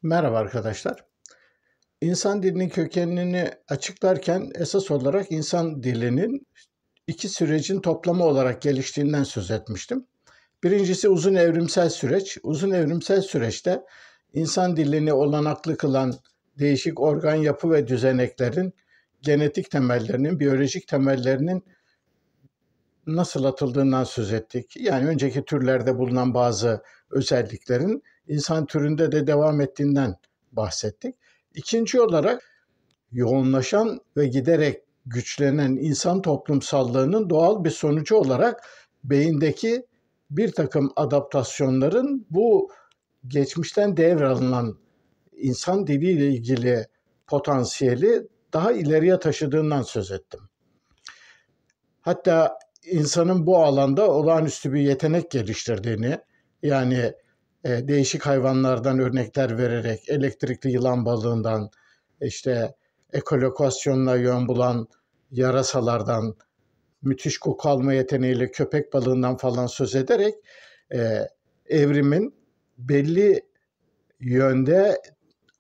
Merhaba arkadaşlar. İnsan dilinin kökenini açıklarken esas olarak insan dilinin iki sürecin toplamı olarak geliştiğinden söz etmiştim. Birincisi uzun evrimsel süreç. Uzun evrimsel süreçte insan dilini olanaklı kılan değişik organ yapı ve düzeneklerin genetik temellerinin, biyolojik temellerinin nasıl atıldığından söz ettik. Yani önceki türlerde bulunan bazı özelliklerin insan türünde de devam ettiğinden bahsettik. İkinci olarak yoğunlaşan ve giderek güçlenen insan toplumsallığının doğal bir sonucu olarak beyindeki bir takım adaptasyonların bu geçmişten devralınan insan diliyle ilgili potansiyeli daha ileriye taşıdığından söz ettim. Hatta insanın bu alanda olağanüstü bir yetenek geliştirdiğini, yani değişik hayvanlardan örnekler vererek elektrikli yılan balığından, ekolokasyonla yön bulan yarasalardan, müthiş koku alma yeteneğiyle köpek balığından falan söz ederek evrimin belli yönde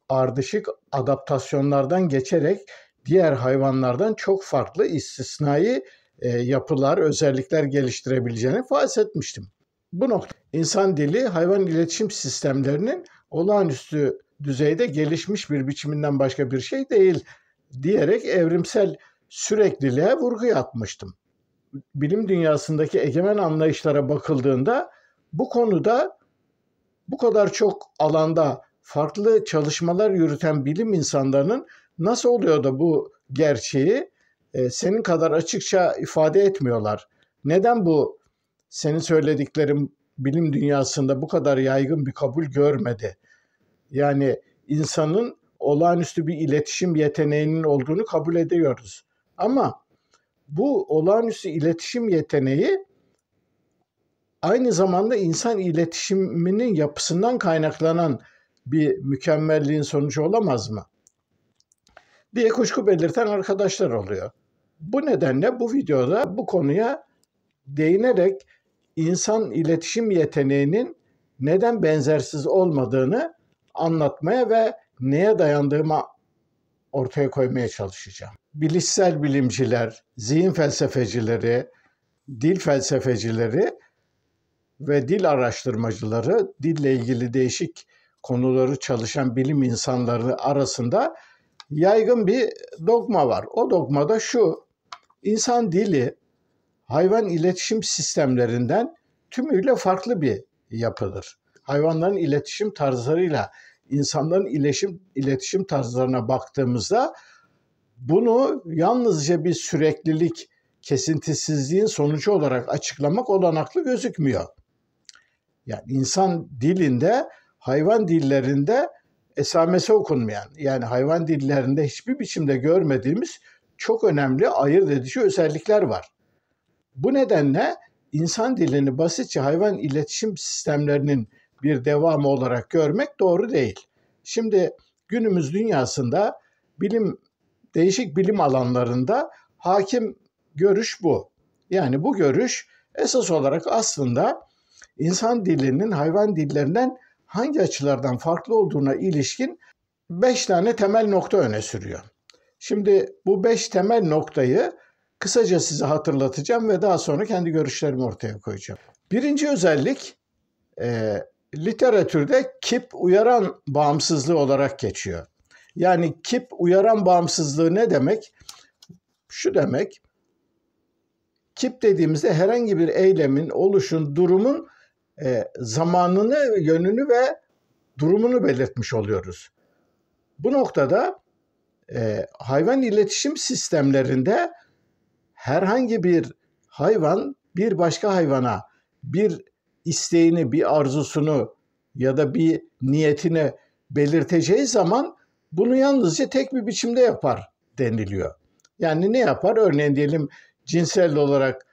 ardışık adaptasyonlardan geçerek diğer hayvanlardan çok farklı istisnai yapılar, özellikler geliştirebileceğini bahsetmiştim. Bu nokta insan dili hayvan iletişim sistemlerinin olağanüstü düzeyde gelişmiş bir biçiminden başka bir şey değil diyerek evrimsel sürekliliğe vurgu yapmıştım. Bilim dünyasındaki egemen anlayışlara bakıldığında bu konuda bu kadar çok alanda farklı çalışmalar yürüten bilim insanlarının nasıl oluyor da bu gerçeği senin kadar açıkça ifade etmiyorlar? Neden bu senin söylediklerin bilim dünyasında bu kadar yaygın bir kabul görmedi? Yani insanın olağanüstü bir iletişim yeteneğinin olduğunu kabul ediyoruz. Ama bu olağanüstü iletişim yeteneği aynı zamanda insan iletişiminin yapısından kaynaklanan bir mükemmelliğin sonucu olamaz mı diye kuşku belirten arkadaşlar oluyor. Bu nedenle bu videoda bu konuya değinerek insan iletişim yeteneğinin neden benzersiz olmadığını anlatmaya ve neye dayandığımı ortaya koymaya çalışacağım. Bilişsel bilimciler, zihin felsefecileri, dil felsefecileri ve dil araştırmacıları, dille ilgili değişik konuları çalışan bilim insanları arasında yaygın bir dogma var. O dogma da şu: insan dili hayvan iletişim sistemlerinden tümüyle farklı bir yapıdır. Hayvanların iletişim tarzlarıyla insanların iletişim tarzlarına baktığımızda bunu yalnızca bir süreklilik, kesintisizliğin sonucu olarak açıklamak olanaklı gözükmüyor. Yani insan dilinde, hayvan dillerinde esamesi okunmayan, yani hayvan dillerinde hiçbir biçimde görmediğimiz çok önemli ayırt edici özellikler var. Bu nedenle insan dilini basitçe hayvan iletişim sistemlerinin bir devamı olarak görmek doğru değil. Şimdi günümüz dünyasında değişik bilim alanlarında hakim görüş bu. Yani bu görüş esas olarak aslında insan dilinin hayvan dillerinden hangi açılardan farklı olduğuna ilişkin 5 tane temel nokta öne sürüyor. Şimdi bu 5 temel noktayı kısaca size hatırlatacağım ve daha sonra kendi görüşlerimi ortaya koyacağım. Birinci özellik literatürde kip uyaran bağımsızlığı olarak geçiyor. Yani kip uyaran bağımsızlığı ne demek? Şu demek: kip dediğimizde herhangi bir eylemin, oluşun, durumun zamanını, yönünü ve durumunu belirtmiş oluyoruz. Bu noktada hayvan iletişim sistemlerinde herhangi bir hayvan bir başka hayvana bir isteğini, bir arzusunu ya da bir niyetini belirteceği zaman bunu yalnızca tek bir biçimde yapar deniliyor. Yani ne yapar? Örneğin diyelim cinsel olarak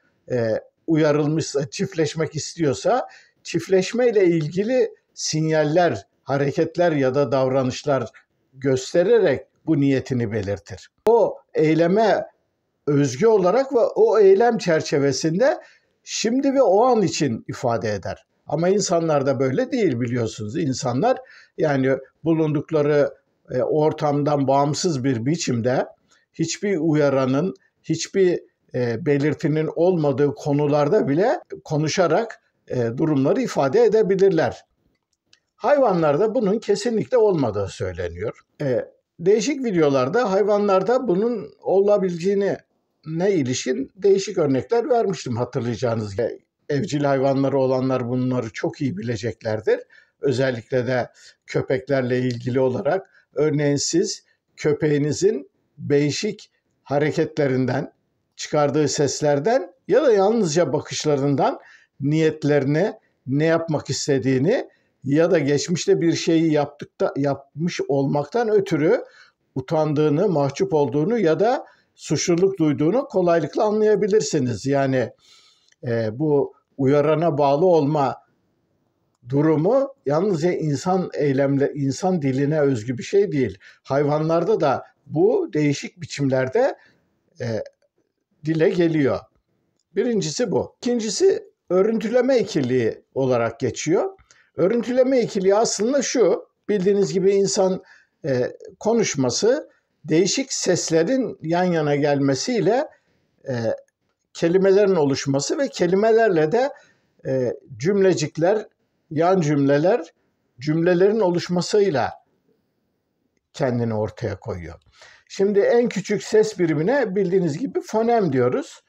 uyarılmışsa, çiftleşmek istiyorsa çiftleşmeyle ilgili sinyaller, hareketler ya da davranışlar göstererek bu niyetini belirtir. O eyleme özgü olarak ve o eylem çerçevesinde şimdi ve o an için ifade eder. Ama insanlar da böyle değil, biliyorsunuz. İnsanlar Yani bulundukları ortamdan bağımsız bir biçimde hiçbir uyaranın, hiçbir belirtinin olmadığı konularda bile konuşarak durumları ifade edebilirler. Hayvanlarda bunun kesinlikle olmadığı söyleniyor. Değişik videolarda hayvanlarda bunun olabileceğine ilişkin değişik örnekler vermiştim, hatırlayacağınız gibi. Evcil hayvanları olanlar bunları çok iyi bileceklerdir. Özellikle de köpeklerle ilgili olarak, örneğin siz köpeğinizin değişik hareketlerinden, çıkardığı seslerden ya da yalnızca bakışlarından niyetlerini, ne yapmak istediğini ya da geçmişte bir şeyi yapmış olmaktan ötürü utandığını, mahcup olduğunu ya da suçluluk duyduğunu kolaylıkla anlayabilirsiniz. Yani bu uyarana bağlı olma durumu yalnızca insan diline özgü bir şey değil. Hayvanlarda da bu değişik biçimlerde dile geliyor. Birincisi bu. İkincisi örüntüleme ikiliği olarak geçiyor. Örüntüleme ikiliği aslında şu: bildiğiniz gibi insan konuşması değişik seslerin yan yana gelmesiyle kelimelerin oluşması ve kelimelerle de cümlecikler, yan cümleler, cümlelerin oluşmasıyla kendini ortaya koyuyor. Şimdi en küçük ses birimine bildiğiniz gibi fonem diyoruz.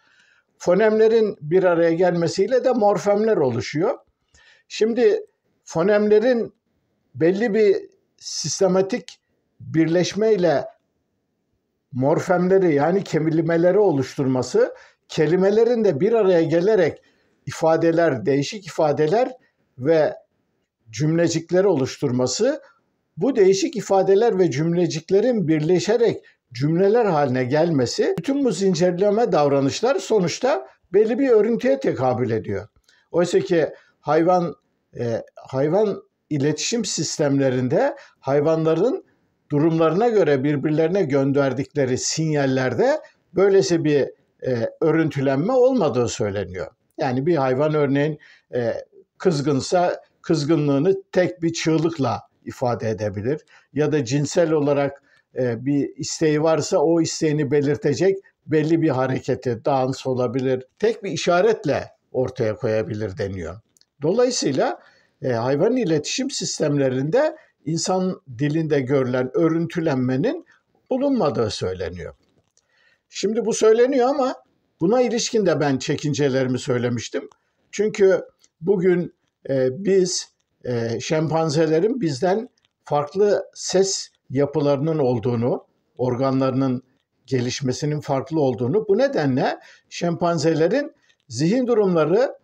Fonemlerin bir araya gelmesiyle de morfemler oluşuyor. Şimdi fonemlerin belli bir sistematik birleşmeyle morfemleri, yani kelimeleri oluşturması, kelimelerin de bir araya gelerek ifadeler, değişik ifadeler ve cümlecikleri oluşturması, bu değişik ifadeler ve cümleciklerin birleşerek cümleler haline gelmesi, bütün bu zincirleme davranışlar sonuçta belli bir örüntüye tekabül ediyor. Oysa ki hayvan iletişim sistemlerinde hayvanların durumlarına göre birbirlerine gönderdikleri sinyallerde böylesi bir örüntülenme olmadığı söyleniyor. Yani bir hayvan örneğin kızgınsa kızgınlığını tek bir çığlıkla ifade edebilir. Ya da cinsel olarak bir isteği varsa o isteğini belirtecek belli bir hareketi, dans olabilir, tek bir işaretle ortaya koyabilir deniyor. Dolayısıyla hayvan iletişim sistemlerinde insan dilinde görülen örüntülenmenin bulunmadığı söyleniyor. Şimdi bu söyleniyor ama buna ilişkin de ben çekincelerimi söylemiştim. Çünkü bugün biz şempanzelerin bizden farklı ses yapılarının olduğunu, organlarının gelişmesinin farklı olduğunu, bu nedenle şempanzelerin zihin durumları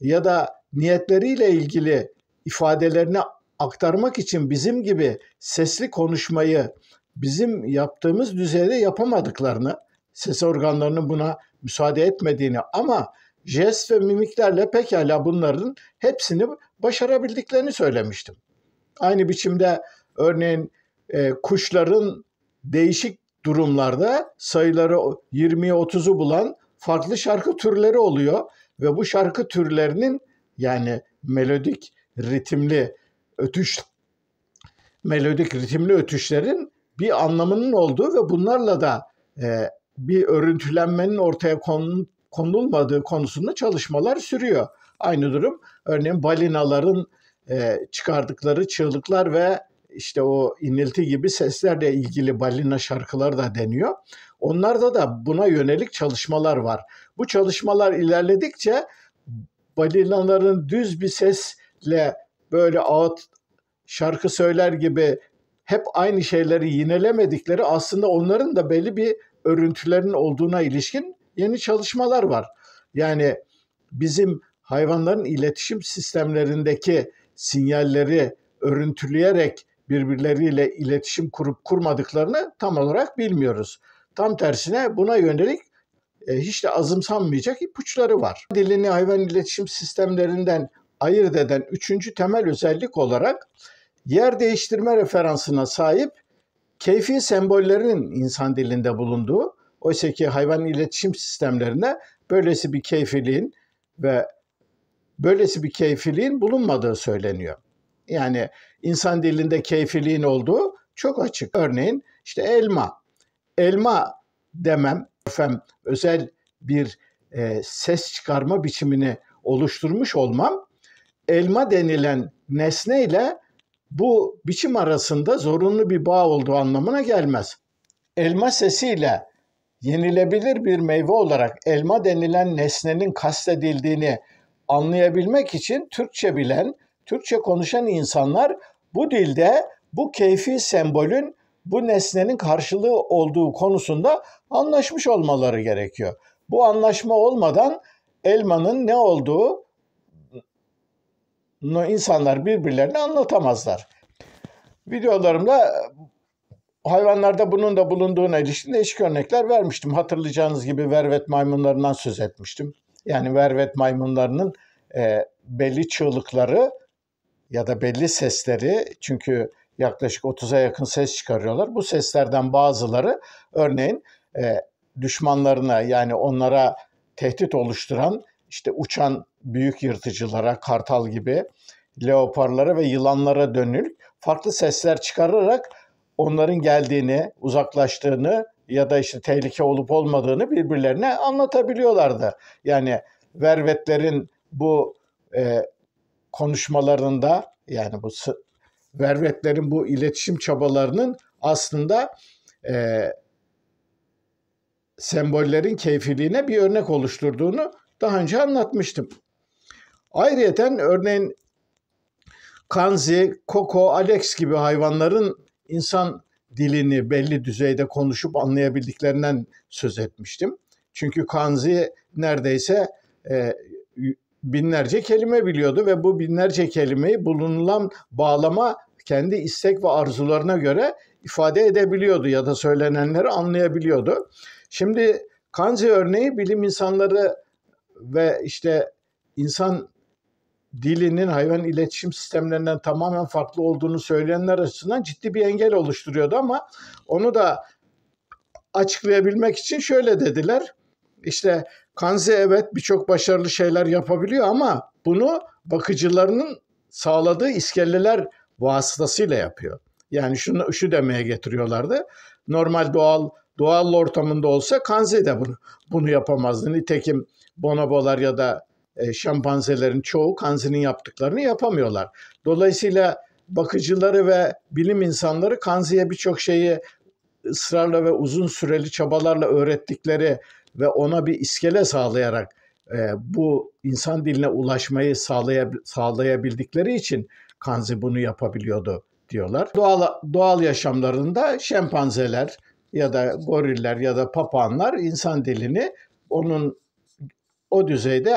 ya da niyetleriyle ilgili ifadelerini aktarmak için bizim gibi sesli konuşmayı bizim yaptığımız düzeyde yapamadıklarını, ses organlarının buna müsaade etmediğini ama jest ve mimiklerle pekala bunların hepsini başarabildiklerini söylemiştim. Aynı biçimde örneğin kuşların değişik durumlarda sayıları 20'ye 30'u bulan farklı şarkı türleri oluyor ve bu şarkı türlerinin, yani melodik ritimli ötüşlerin bir anlamının olduğu ve bunlarla da bir örüntülenmenin ortaya konulmadığı konusunda çalışmalar sürüyor. Aynı durum örneğin balinaların çıkardıkları çığlıklar ve işte o inilti gibi seslerle ilgili balina şarkıları da deniyor. Onlarda da buna yönelik çalışmalar var. Bu çalışmalar ilerledikçe balinaların düz bir sesle böyle ağıt şarkı söyler gibi hep aynı şeyleri yinelemedikleri, aslında onların da belli bir örüntülerin olduğuna ilişkin yeni çalışmalar var. Yani bizim hayvanların iletişim sistemlerindeki sinyalleri örüntüleyerek birbirleriyle iletişim kurup kurmadıklarını tam olarak bilmiyoruz. Tam tersine buna yönelik hiç de azımsanmayacak ipuçları var. Dilini hayvan iletişim sistemlerinden ayırt eden üçüncü temel özellik olarak yer değiştirme referansına sahip keyfi sembollerinin insan dilinde bulunduğu, oysa ki hayvan iletişim sistemlerinde böylesi bir keyfiliğin bulunmadığı söyleniyor. Yani insan dilinde keyfiliğin olduğu çok açık. Örneğin işte elma. Elma demem, özel bir ses çıkarma biçimini oluşturmuş olmam, elma denilen nesneyle bu biçim arasında zorunlu bir bağ olduğu anlamına gelmez. Elma sesiyle yenilebilir bir meyve olarak elma denilen nesnenin kastedildiğini anlayabilmek için Türkçe bilen, Türkçe konuşan insanlar bu dilde bu keyfi sembolün bu nesnenin karşılığı olduğu konusunda anlaşmış olmaları gerekiyor. Bu anlaşma olmadan elmanın ne olduğu insanlar birbirlerine anlatamazlar. Videolarımda hayvanlarda bunun da bulunduğuna ilişkin değişik örnekler vermiştim. Hatırlayacağınız gibi vervet maymunlarından söz etmiştim. Yani vervet maymunlarının belli çığlıkları ya da belli sesleri, çünkü yaklaşık 30'a yakın ses çıkarıyorlar. Bu seslerden bazıları örneğin düşmanlarına, yani onlara tehdit oluşturan işte uçan büyük yırtıcılara, kartal gibi, leoparlara ve yılanlara dönük farklı sesler çıkararak onların geldiğini, uzaklaştığını ya da işte tehlike olup olmadığını birbirlerine anlatabiliyorlardı. Yani vervetlerin bu konuşmalarında, yani bu vervetlerin bu iletişim çabalarının aslında sembollerin keyfiliğine bir örnek oluşturduğunu daha önce anlatmıştım. Ayrıyeten örneğin kanzi, koko, alex gibi hayvanların insan dilini belli düzeyde konuşup anlayabildiklerinden söz etmiştim. Çünkü kanzi neredeyse binlerce kelime biliyordu ve bu binlerce kelimeyi bulunulan bağlama kendi istek ve arzularına göre ifade edebiliyordu ya da söylenenleri anlayabiliyordu. Şimdi kanzi örneği bilim insanları ve işte insan dilinin hayvan iletişim sistemlerinden tamamen farklı olduğunu söyleyenler açısından ciddi bir engel oluşturuyordu, ama onu da açıklayabilmek için şöyle dediler. İşte kanzi evet birçok başarılı şeyler yapabiliyor ama bunu bakıcılarının sağladığı iskeleler vasıtasıyla yapıyor. Yani şu demeye getiriyorlardı. Normal doğal ortamında olsa kanzi de bunu yapamazdı. Nitekim bonobolar ya da şempanzelerin çoğu kanzinin yaptıklarını yapamıyorlar. Dolayısıyla bakıcıları ve bilim insanları kanziye birçok şeyi ısrarla ve uzun süreli çabalarla öğrettikleri ve ona bir iskele sağlayarak bu insan diline ulaşmayı sağlayabildikleri için kanzi bunu yapabiliyordu diyorlar. Doğal yaşamlarında şempanzeler ya da goriller ya da papağanlar insan dilini o düzeyde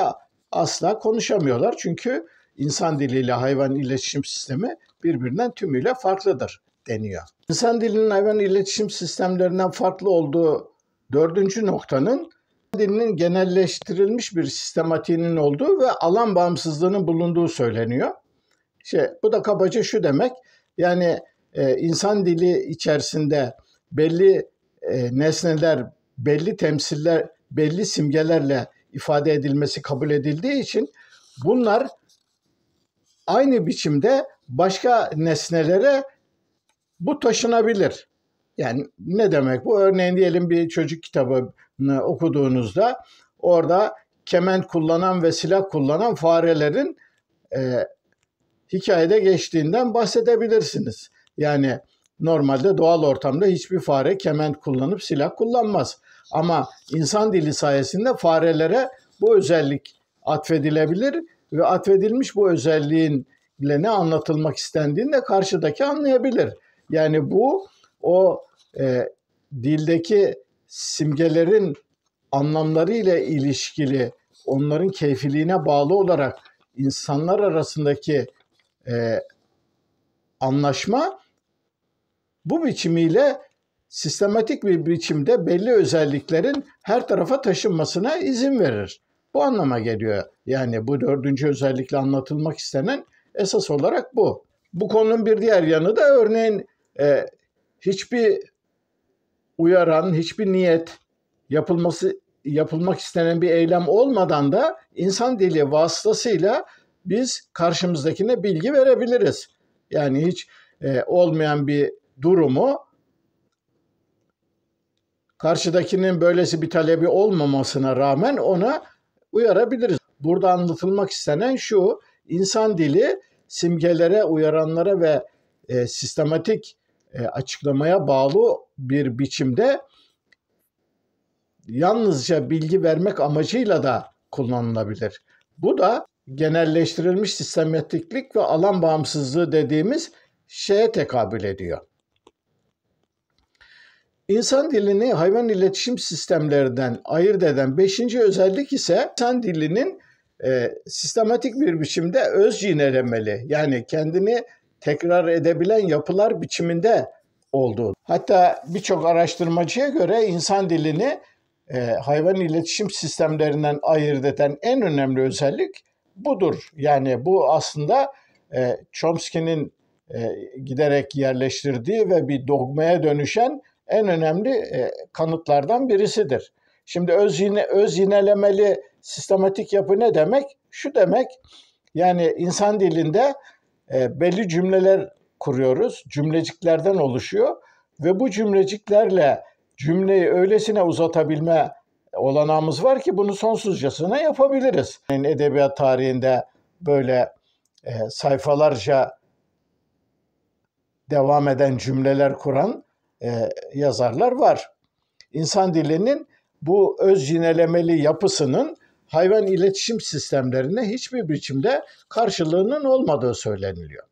asla konuşamıyorlar. Çünkü insan diliyle hayvan iletişim sistemi birbirinden tümüyle farklıdır deniyor. İnsan dilinin hayvan iletişim sistemlerinden farklı olduğu dördüncü noktanın dilinin genelleştirilmiş bir sistematiğinin olduğu ve alan bağımsızlığının bulunduğu söyleniyor. Bu da kabaca şu demek, yani insan dili içerisinde belli nesneler, belli temsiller, belli simgelerle ifade edilmesi kabul edildiği için bunlar aynı biçimde başka nesnelere bu taşınabilir. Yani ne demek bu? Örneğin diyelim bir çocuk kitabını okuduğunuzda orada kement kullanan ve silah kullanan farelerin hikayede geçtiğinden bahsedebilirsiniz. Yani normalde doğal ortamda hiçbir fare kement kullanıp silah kullanmaz. Ama insan dili sayesinde farelere bu özellik atfedilebilir ve atfedilmiş bu özelliğinle ne anlatılmak istendiğini de karşıdaki anlayabilir. Yani bu o dildeki simgelerin anlamları ile ilişkili, onların keyfiliğine bağlı olarak insanlar arasındaki anlaşma bu biçimiyle sistematik bir biçimde belli özelliklerin her tarafa taşınmasına izin verir. Bu anlama geliyor. Yani bu dördüncü özellikle anlatılmak istenen esas olarak bu. Bu konunun bir diğer yanı da örneğin hiçbir uyaran, hiçbir niyet yapılmak istenen bir eylem olmadan da insan dili vasıtasıyla biz karşımızdakine bilgi verebiliriz. Yani hiç olmayan bir durumu karşıdakinin böylesi bir talebi olmamasına rağmen ona uyarabiliriz. Burada anlatılmak istenen şu: insan dili simgelere, uyaranlara ve sistematik açıklamaya bağlı bir biçimde yalnızca bilgi vermek amacıyla da kullanılabilir. Bu da genelleştirilmiş sistematiklik ve alan bağımsızlığı dediğimiz şeye tekabül ediyor. İnsan dilini hayvan iletişim sistemlerinden ayırt eden 5. özellik ise insan dilinin sistematik bir biçimde öz yinelemeli, yani kendini tekrar edebilen yapılar biçiminde olduğu. Hatta birçok araştırmacıya göre insan dilini hayvan iletişim sistemlerinden ayırt eden en önemli özellik budur. Yani bu aslında Chomsky'nin giderek yerleştirdiği ve bir dogmaya dönüşen en önemli kanıtlardan birisidir. Şimdi öz yinelemeli sistematik yapı ne demek? Şu demek: yani insan dilinde belli cümleler kuruyoruz, cümleciklerden oluşuyor ve bu cümleciklerle cümleyi öylesine uzatabilme olanağımız var ki bunu sonsuzcasına yapabiliriz. Yani edebiyat tarihinde böyle sayfalarca devam eden cümleler kuran yazarlar var. İnsan dilinin bu öz yinelemeli yapısının hayvan iletişim sistemlerine hiçbir biçimde karşılığının olmadığı söyleniliyor.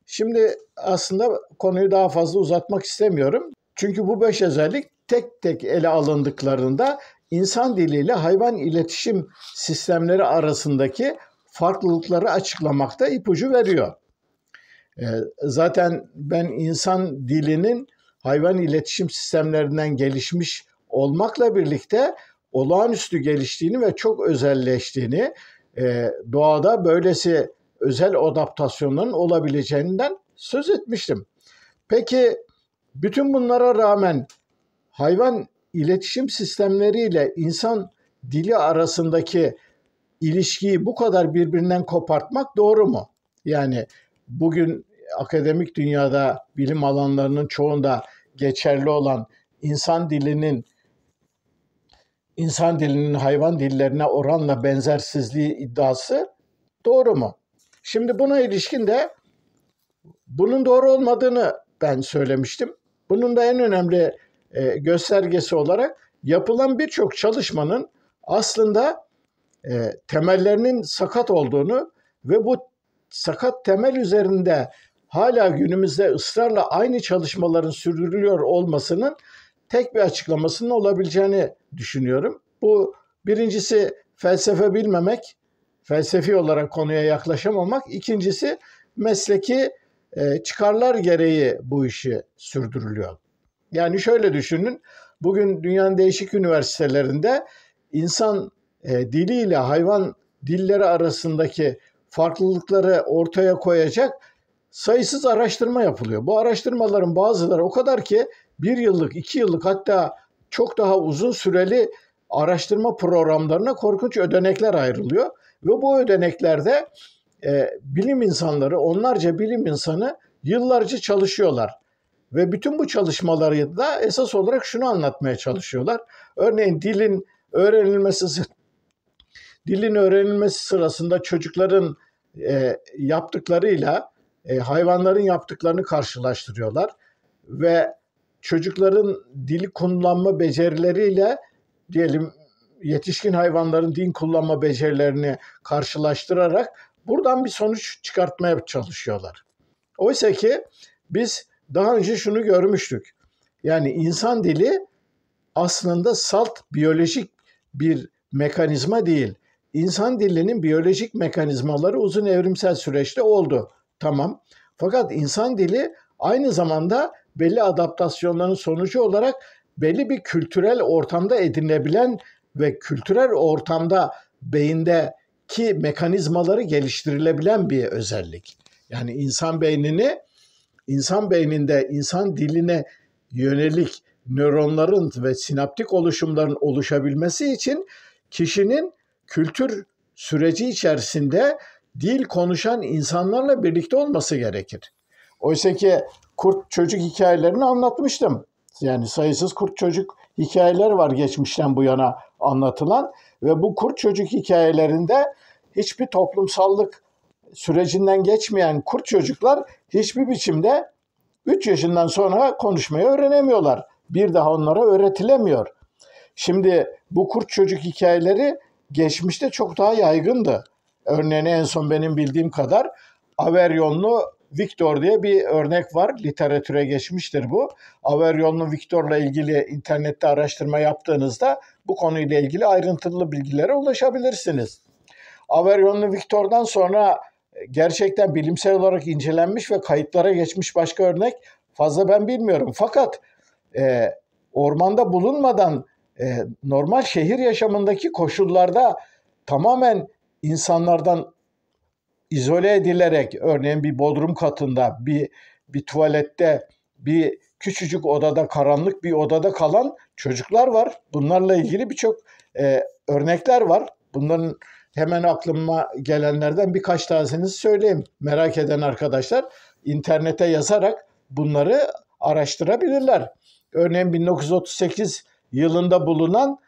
Şimdi aslında konuyu daha fazla uzatmak istemiyorum. Çünkü bu 5 özellik tek tek ele alındıklarında insan diliyle hayvan iletişim sistemleri arasındaki farklılıkları açıklamakta ipucu veriyor. Zaten ben insan dilinin hayvan iletişim sistemlerinden gelişmiş olmakla birlikte olağanüstü geliştiğini ve çok özelleştiğini, doğada böylesi özel adaptasyonların olabileceğinden söz etmiştim. Peki bütün bunlara rağmen hayvan iletişim sistemleriyle insan dili arasındaki ilişkiyi bu kadar birbirinden kopartmak doğru mu? Yani bugün akademik dünyada, bilim alanlarının çoğunda geçerli olan insan dilinin hayvan dillerine oranla benzersizliği iddiası doğru mu? Şimdi buna ilişkin de bunun doğru olmadığını ben söylemiştim. Bunun da en önemli göstergesi olarak yapılan birçok çalışmanın aslında temellerinin sakat olduğunu ve bu sakat temel üzerinde hala günümüzde ısrarla aynı çalışmaların sürdürülüyor olmasının tek bir açıklamasının olabileceğini düşünüyorum. Bu birincisi felsefe bilmemek, felsefi olarak konuya yaklaşamamak. İkincisi mesleki çıkarlar gereği bu işi sürdürülüyor. Yani şöyle düşünün, bugün dünyanın değişik üniversitelerinde insan diliyle hayvan dilleri arasındaki farklılıkları ortaya koyacak sayısız araştırma yapılıyor. Bu araştırmaların bazıları o kadar ki 1 yıllık, 2 yıllık, hatta çok daha uzun süreli araştırma programlarına korkunç ödenekler ayrılıyor. Ve bu ödeneklerde bilim insanları, onlarca bilim insanı yıllarca çalışıyorlar. Ve bütün bu çalışmaları da esas olarak şunu anlatmaya çalışıyorlar. Örneğin dilin öğrenilmesi sırasında çocukların yaptıklarıyla hayvanların yaptıklarını karşılaştırıyorlar ve çocukların dil kullanma becerileriyle diyelim yetişkin hayvanların dil kullanma becerilerini karşılaştırarak buradan bir sonuç çıkartmaya çalışıyorlar. Oysa ki biz daha önce şunu görmüştük. Yani insan dili aslında salt biyolojik bir mekanizma değil. İnsan dilinin biyolojik mekanizmaları uzun evrimsel süreçte oldu. Tamam. Fakat insan dili aynı zamanda belli adaptasyonların sonucu olarak belli bir kültürel ortamda edinilebilen ve kültürel ortamda beyindeki mekanizmaları geliştirilebilen bir özellik. Yani insan beyninde insan diline yönelik nöronların ve sinaptik oluşumların oluşabilmesi için kişinin kültür süreci içerisinde dil konuşan insanlarla birlikte olması gerekir. Oysa ki kurt çocuk hikayelerini anlatmıştım. Yani sayısız kurt çocuk hikayeler var geçmişten bu yana anlatılan ve bu kurt çocuk hikayelerinde hiçbir toplumsallık sürecinden geçmeyen kurt çocuklar hiçbir biçimde 3 yaşından sonra konuşmayı öğrenemiyorlar. Bir daha onlara öğretilemiyor. Şimdi bu kurt çocuk hikayeleri geçmişte çok daha yaygındı. Örneğin en son benim bildiğim kadar Averyonlu Victor diye bir örnek var. Literatüre geçmiştir bu. Averyonlu Victor'la ilgili internette araştırma yaptığınızda bu konuyla ilgili ayrıntılı bilgilere ulaşabilirsiniz. Averyonlu Victor'dan sonra gerçekten bilimsel olarak incelenmiş ve kayıtlara geçmiş başka örnek fazla ben bilmiyorum. Fakat ormanda bulunmadan normal şehir yaşamındaki koşullarda tamamen insanlardan izole edilerek, örneğin bir bodrum katında, bir tuvalette, bir küçücük odada, karanlık bir odada kalan çocuklar var. Bunlarla ilgili birçok örnekler var. Bunların hemen aklıma gelenlerden birkaç tanesini söyleyeyim. Merak eden arkadaşlar internete yazarak bunları araştırabilirler. Örneğin 1938 yılında bulunan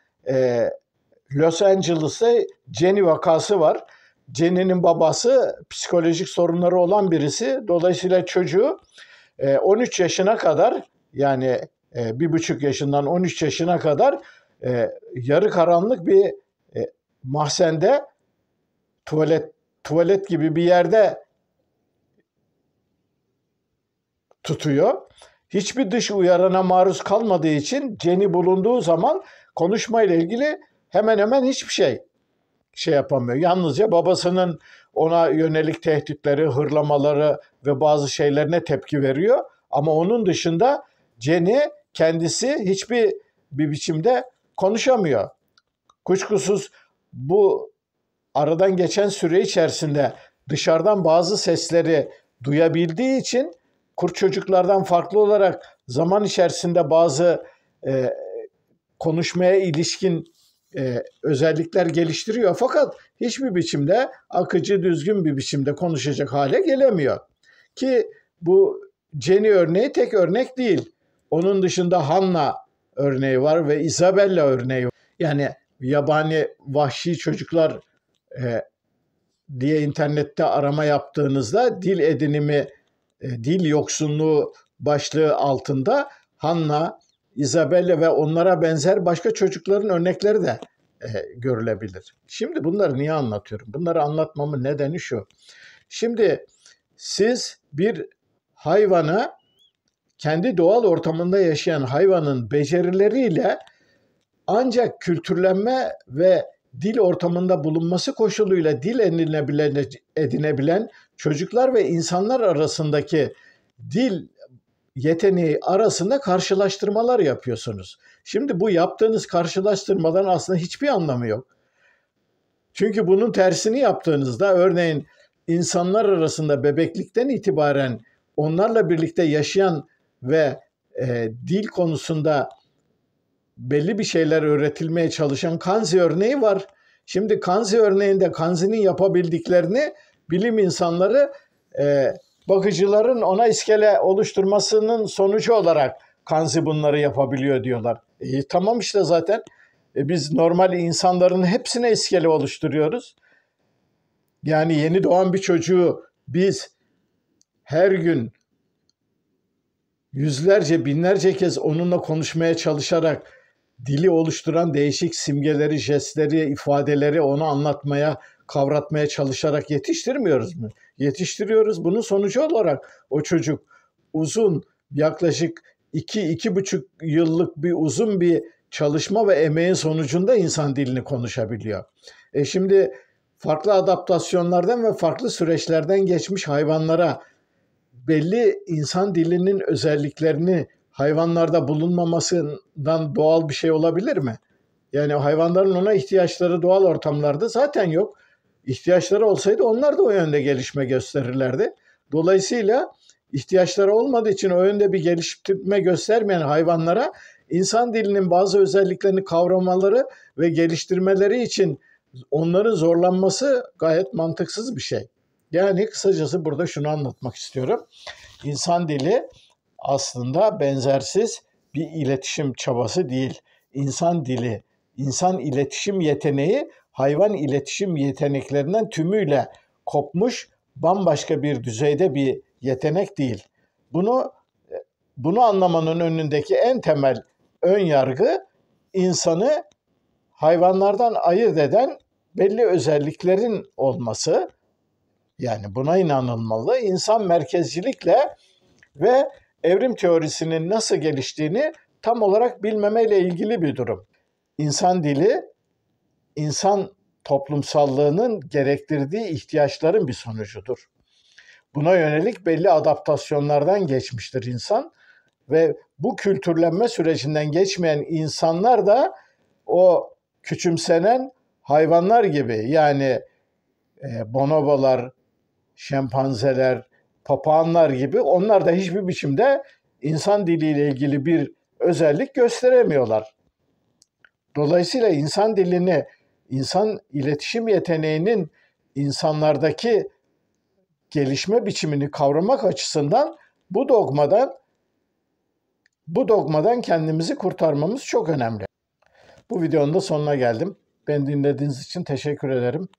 Los Angeles'ta Jenny vakası var. Jenny'nin babası psikolojik sorunları olan birisi. Dolayısıyla çocuğu 13 yaşına kadar, yani 1,5 yaşından 13 yaşına kadar yarı karanlık bir mahzende, tuvalet gibi bir yerde tutuyor. Hiçbir dış uyarana maruz kalmadığı için Jenny bulunduğu zaman konuşmayla ilgili hemen hemen hiçbir şey yapamıyor. Yalnızca babasının ona yönelik tehditleri, hırlamaları ve bazı şeylerine tepki veriyor. Ama onun dışında Jenny kendisi hiçbir biçimde konuşamıyor. Kuşkusuz bu aradan geçen süre içerisinde dışarıdan bazı sesleri duyabildiği için kurt çocuklardan farklı olarak zaman içerisinde bazı konuşmaya ilişkin özellikler geliştiriyor. Fakat hiçbir biçimde akıcı, düzgün bir biçimde konuşacak hale gelemiyor. Ki bu Jenny örneği tek örnek değil. Onun dışında Hannah örneği var ve Isabella örneği var. Yani yabani vahşi çocuklar diye internette arama yaptığınızda dil edinimi, dil yoksunluğu başlığı altında Hannah, Isabella ve onlara benzer başka çocukların örnekleri de görülebilir. Şimdi bunları niye anlatıyorum? Bunları anlatmamın nedeni şu. Şimdi siz bir hayvana, kendi doğal ortamında yaşayan hayvanın becerileriyle ancak kültürlenme ve dil ortamında bulunması koşuluyla dil edinebilen çocuklar ve insanlar arasındaki dil yeteneği arasında karşılaştırmalar yapıyorsunuz. Şimdi bu yaptığınız karşılaştırmadan aslında hiçbir anlamı yok. Çünkü bunun tersini yaptığınızda, örneğin insanlar arasında bebeklikten itibaren onlarla birlikte yaşayan ve dil konusunda belli bir şeyler öğretilmeye çalışan Kanzi örneği var. Şimdi Kanzi örneğinde Kanzi'nin yapabildiklerini bilim insanları bakıcıların ona iskele oluşturmasının sonucu olarak Kanzi bunları yapabiliyor diyorlar. Tamam işte zaten biz normal insanların hepsine iskele oluşturuyoruz. Yani yeni doğan bir çocuğu biz her gün yüzlerce, binlerce kez onunla konuşmaya çalışarak dili oluşturan değişik simgeleri, jestleri, ifadeleri ona anlatmaya, kavratmaya çalışarak yetiştirmiyoruz mu? Yetiştiriyoruz. Bunun sonucu olarak o çocuk uzun, yaklaşık 2-2,5 yıllık uzun bir çalışma ve emeğin sonucunda insan dilini konuşabiliyor. Şimdi farklı adaptasyonlardan ve farklı süreçlerden geçmiş hayvanlara belli insan dilinin özelliklerini hayvanlarda bulunmamasından doğal bir şey olabilir mi? Yani hayvanların ona ihtiyaçları doğal ortamlarda zaten yok. İhtiyaçları olsaydı onlar da o yönde gelişme gösterirlerdi. Dolayısıyla ihtiyaçları olmadığı için o yönde bir gelişme göstermeyen hayvanlara insan dilinin bazı özelliklerini kavramaları ve geliştirmeleri için onların zorlanması gayet mantıksız bir şey. Yani kısacası burada şunu anlatmak istiyorum. İnsan dili aslında benzersiz bir iletişim çabası değil. İnsan dili, insan iletişim yeteneği hayvan iletişim yeteneklerinden tümüyle kopmuş, bambaşka bir düzeyde bir yetenek değil. Bunu bunu anlamanın önündeki en temel ön yargı insanı hayvanlardan ayırt eden belli özelliklerin olması. Yani buna inanılmalı. İnsan merkezcilikle ve evrim teorisinin nasıl geliştiğini tam olarak bilmemeyle ilgili bir durum. İnsan dili, insan toplumsallığının gerektirdiği ihtiyaçların bir sonucudur. Buna yönelik belli adaptasyonlardan geçmiştir insan ve bu kültürlenme sürecinden geçmeyen insanlar da o küçümsenen hayvanlar gibi, yani bonobolar, şempanzeler, papağanlar gibi, onlar da hiçbir biçimde insan diliyle ilgili bir özellik gösteremiyorlar. Dolayısıyla insan dilini, insan iletişim yeteneğinin insanlardaki gelişme biçimini kavramak açısından bu dogmadan kendimizi kurtarmamız çok önemli. Bu videonun da sonuna geldim. Beni dinlediğiniz için teşekkür ederim.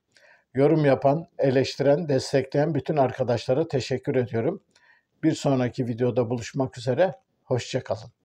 Yorum yapan, eleştiren, destekleyen bütün arkadaşlara teşekkür ediyorum. Bir sonraki videoda buluşmak üzere. Hoşça kalın.